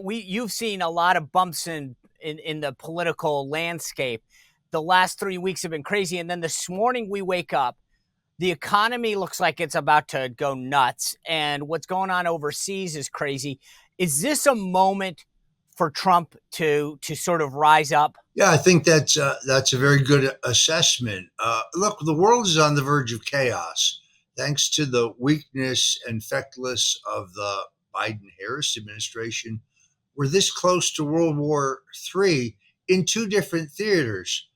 you've seen a lot of bumps in the political landscape. The last 3 weeks have been crazy, and then this morning we wake up. The economy looks like it's about to go nuts, and what's going on overseas is crazy. Is this a moment for Trump to sort of rise up? Yeah, I think that's a very good assessment. Look, the world is on the verge of chaos thanks to the weakness and feckless of the Biden-Harris administration. We're this close to World War III in two different theaters.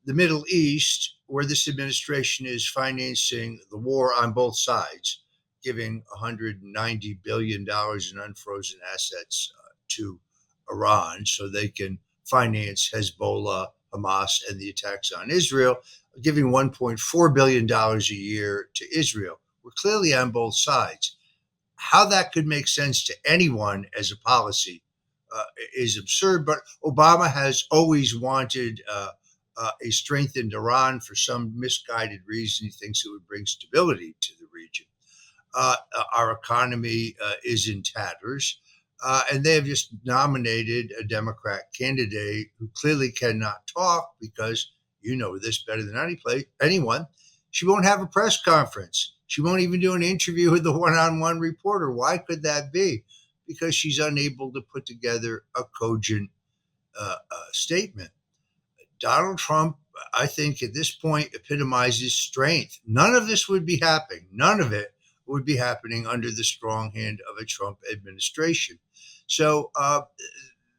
The Middle East, where this administration is financing the war on both sides, giving $190 billion in unfrozen assets to Iran so they can finance Hezbollah, Hamas, and the attacks on Israel, giving $1.4 billion a year to Israel. We're clearly on both sides. How that could make sense to anyone as a policy is absurd, but Obama has always wanted a strengthened Iran for some misguided reason. He thinks it would bring stability to the region. Our economy is in tatters. And they have just nominated a Democrat candidate who clearly cannot talk because you know this better than anyone. She won't have a press conference. She won't even do an interview with the one-on-one reporter. Why could that be? Because she's unable to put together a cogent statement. Donald Trump, I think at this point, epitomizes strength. None of this would be happening. None of it would be happening under the strong hand of a Trump administration. So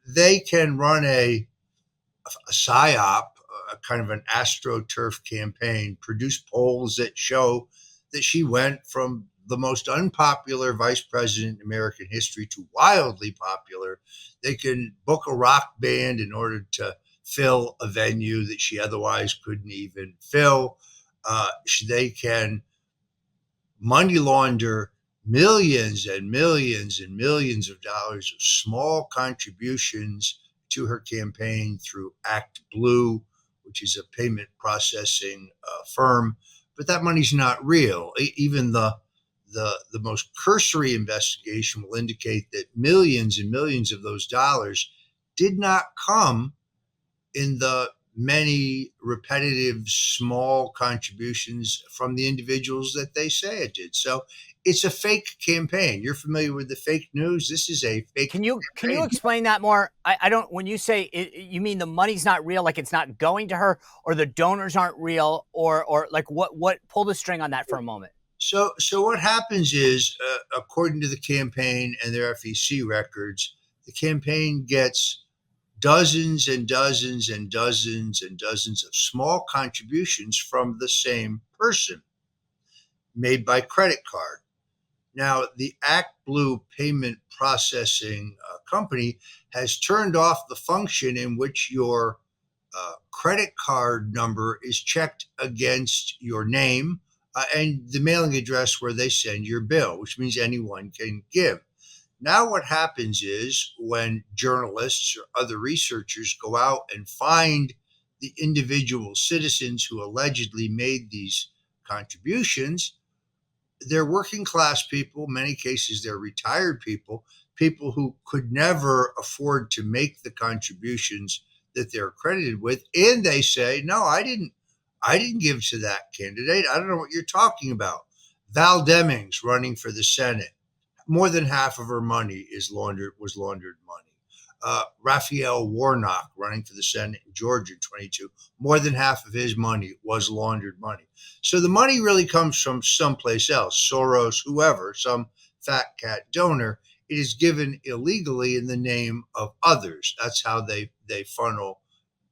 they can run a psyop, a kind of an astroturf campaign, produce polls that show that she went from the most unpopular vice president in American history to wildly popular. They can book a rock band in order to fill a venue that she otherwise couldn't even fill. They can money launder millions and millions and millions of dollars of small contributions to her campaign through Act Blue, which is a payment processing firm. But that money's not real. Even the most cursory investigation will indicate that millions and millions of those dollars did not come in the many repetitive small contributions from the individuals that they say it did. So it's a fake campaign. You're familiar with the fake news. This is a fake. Can you explain that more? I don't. When you say it, you mean the money's not real, like it's not going to her, or the donors aren't real, or like what? Pull the string on that for a moment. So what happens is, according to the campaign and their FEC records, the campaign gets dozens and dozens and dozens and dozens of small contributions from the same person made by credit card. Now, the Act Blue payment processing company has turned off the function in which your credit card number is checked against your name and the mailing address where they send your bill, which means anyone can give. Now, what happens is when journalists or other researchers go out and find the individual citizens who allegedly made these contributions, they're working class people. In many cases, they're retired people, people who could never afford to make the contributions that they're accredited with. And they say, no, I didn't give to that candidate. I don't know what you're talking about. Val Demings running for the Senate. More than half of her money was laundered money. Raphael Warnock running for the Senate in Georgia in 22, more than half of his money was laundered money. So the money really comes from someplace else, Soros, whoever, some fat cat donor. It is given illegally in the name of others. That's how they funnel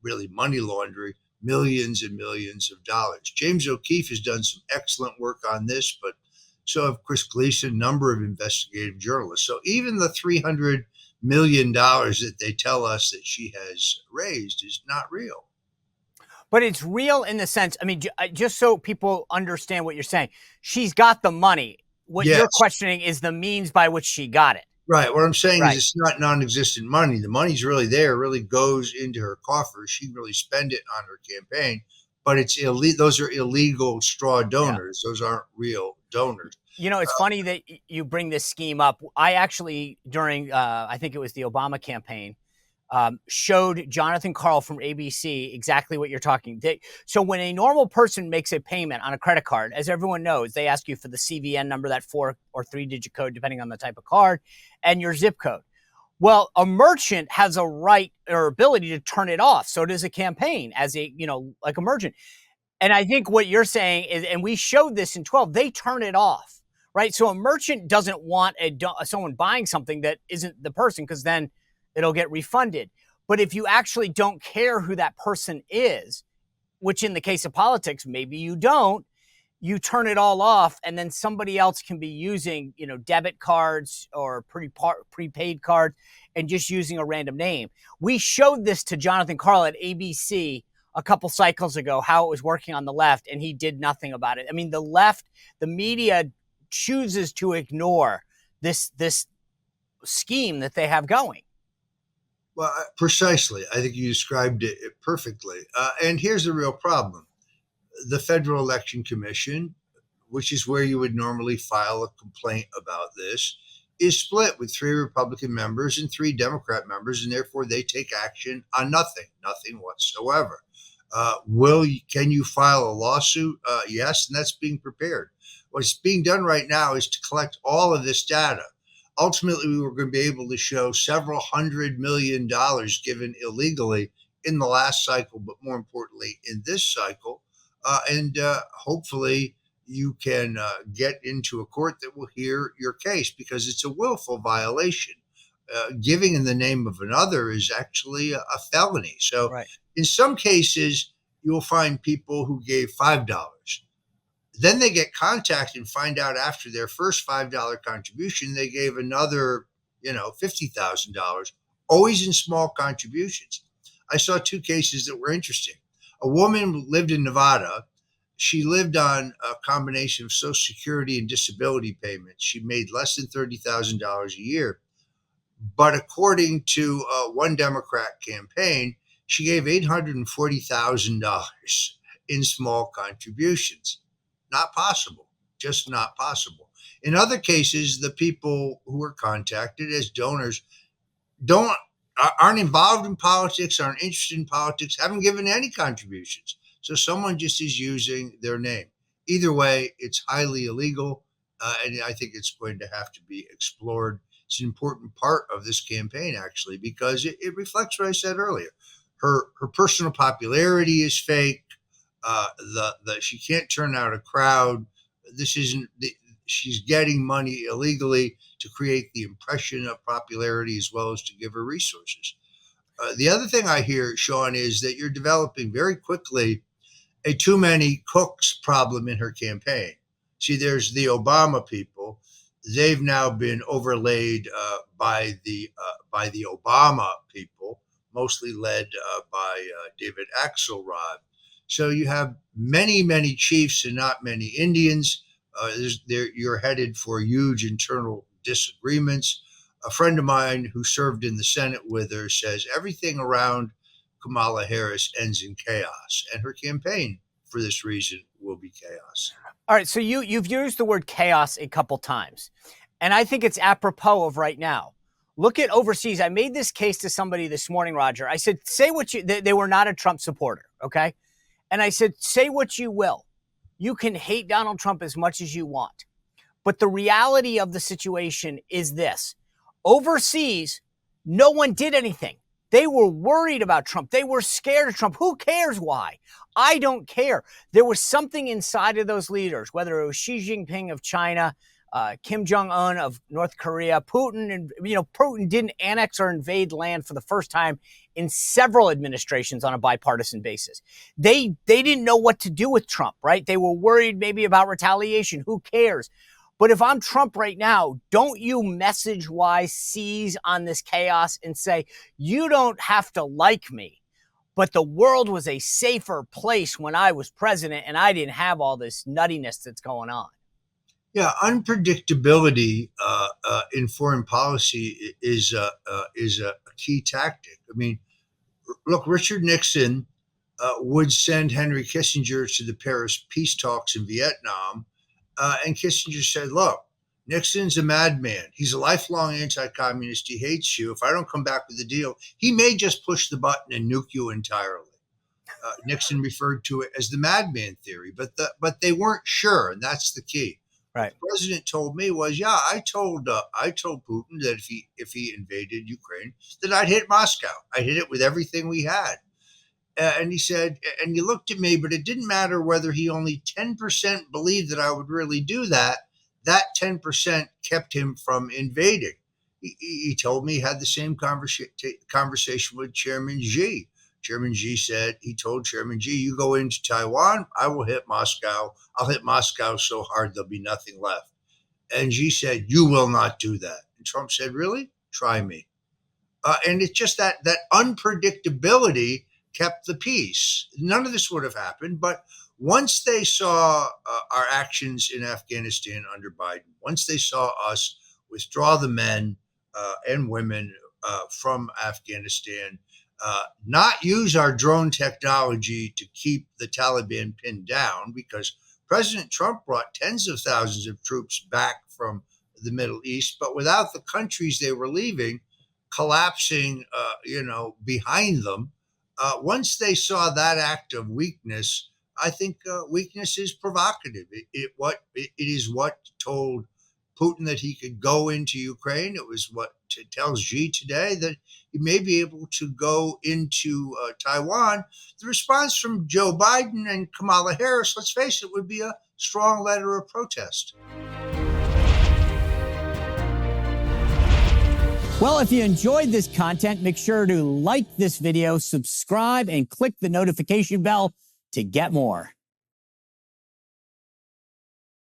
really money laundering, millions and millions of dollars. James O'Keefe has done some excellent work on this, but so have Chris Gleason, a number of investigative journalists. So even the $300 million that they tell us that she has raised is not real. But it's real in the sense, I mean, just so people understand what you're saying, she's got the money. What Yes. You're questioning is the means by which she got it. Right. What I'm saying is it's not non-existent money. The money's really there, really goes into her coffers. She really spend it on her campaign, but it's illegal. Those are illegal straw donors. Yeah. Those aren't real donors. It's funny that you bring this scheme up. I actually, during, I think it was the Obama campaign, showed Jonathan Karl from ABC exactly what you're talking. So when a normal person makes a payment on a credit card, as everyone knows, they ask you for the CVN number, that 4 or 3 digit code, depending on the type of card, and your zip code. Well, a merchant has a right or ability to turn it off. So does a campaign as like a merchant. And I think what you're saying is, and we showed this in 12, they turn it off, right? So a merchant doesn't want someone buying something that isn't the person, because then it'll get refunded. But if you actually don't care who that person is, which in the case of politics, maybe you don't, you turn it all off, and then somebody else can be using, debit cards or prepaid cards and just using a random name. We showed this to Jonathan Karl at ABC a couple cycles ago, how it was working on the left, and he did nothing about it. I mean, the left, the media chooses to ignore this scheme that they have going. Well, precisely. I think you described it perfectly. And here's the real problem: the Federal Election Commission, which is where you would normally file a complaint about this, is split with 3 Republican members and 3 Democrat members, and therefore they take action on nothing whatsoever. Can you file a lawsuit? Yes, and that's being prepared. What's being done right now is to collect all of this data. Ultimately, we were going to be able to show several $100 million given illegally in the last cycle, but more importantly, in this cycle. And hopefully, you can get into a court that will hear your case, because it's a willful violation. Giving in the name of another is actually a felony. So, Right. in some cases, you'll find people who gave $5. Then they get contacted and find out after their first $5 contribution, they gave another, $50,000, always in small contributions. I saw 2 cases that were interesting. A woman lived in Nevada. She lived on a combination of Social Security and disability payments. She made less than $30,000 a year. But according to one Democrat campaign, she gave $840,000 in small contributions. Not possible, just not possible. In other cases, the people who were contacted as donors don't aren't involved in politics, aren't interested in politics, haven't given any contributions. So someone just is using their name. Either way, it's highly illegal, and I think it's going to have to be explored. It's an important part of this campaign, actually, because it reflects what I said earlier. Her personal popularity is fake. She can't turn out a crowd. This isn't. She's getting money illegally to create the impression of popularity as well as to give her resources. The other thing I hear, Sean, is that you're developing very quickly a too many cooks problem in her campaign. See, there's the Obama people. They've now been overlaid by the Obama people, mostly led by David Axelrod. So you have many chiefs and not many Indians. You're headed for huge internal disagreements. A friend of mine who served in the Senate with her says everything around Kamala Harris ends in chaos, and her campaign, for this reason, will be chaos. All right, so you've used the word chaos a couple times, and I think it's apropos of right now. Look at overseas. I made this case to somebody this morning, Roger. I said, say what they were not a Trump supporter, okay? And I said, say what you will. You can hate Donald Trump as much as you want. But the reality of the situation is this. Overseas, no one did anything. They were worried about Trump. They were scared of Trump. Who cares why? I don't care. There was something inside of those leaders, whether it was Xi Jinping of China, Kim Jong-un of North Korea, Putin, and Putin didn't annex or invade land for the first time in several administrations on a bipartisan basis. They didn't know what to do with Trump, right? They were worried maybe about retaliation. Who cares? But if I'm Trump right now, don't you message-wise seize on this chaos and say, you don't have to like me, but the world was a safer place when I was president and I didn't have all this nuttiness that's going on. Yeah, unpredictability in foreign policy is a key tactic. I mean, look, Richard Nixon would send Henry Kissinger to the Paris peace talks in Vietnam, And Kissinger said, look, Nixon's a madman. He's a lifelong anti-communist. He hates you. If I don't come back with a deal, he may just push the button and nuke you entirely. Nixon referred to it as the madman theory, but they weren't sure, and that's the key. Right. What the president told me was, yeah, I told Putin that if he invaded Ukraine, that I'd hit Moscow. I'd hit it with everything we had. And he said, and he looked at me, but it didn't matter whether he only 10% believed that I would really do that. That 10% kept him from invading. He told me he had the same conversation with Chairman Xi. Chairman Xi said, he told Chairman Xi, you go into Taiwan, I will hit Moscow. I'll hit Moscow so hard there'll be nothing left. And Xi said, you will not do that. And Trump said, really? Try me. And it's just that unpredictability kept the peace. None of this would have happened. But once they saw our actions in Afghanistan under Biden, once they saw us withdraw the men and women from Afghanistan, not use our drone technology to keep the Taliban pinned down, because President Trump brought tens of thousands of troops back from the Middle East, but without the countries they were leaving collapsing, behind them. Once they saw that act of weakness, I think weakness is provocative. It is what told Putin that he could go into Ukraine. It was what tells Xi today that he may be able to go into Taiwan. The response from Joe Biden and Kamala Harris, let's face it, would be a strong letter of protest. Well, if you enjoyed this content, make sure to like this video, subscribe, and click the notification bell to get more.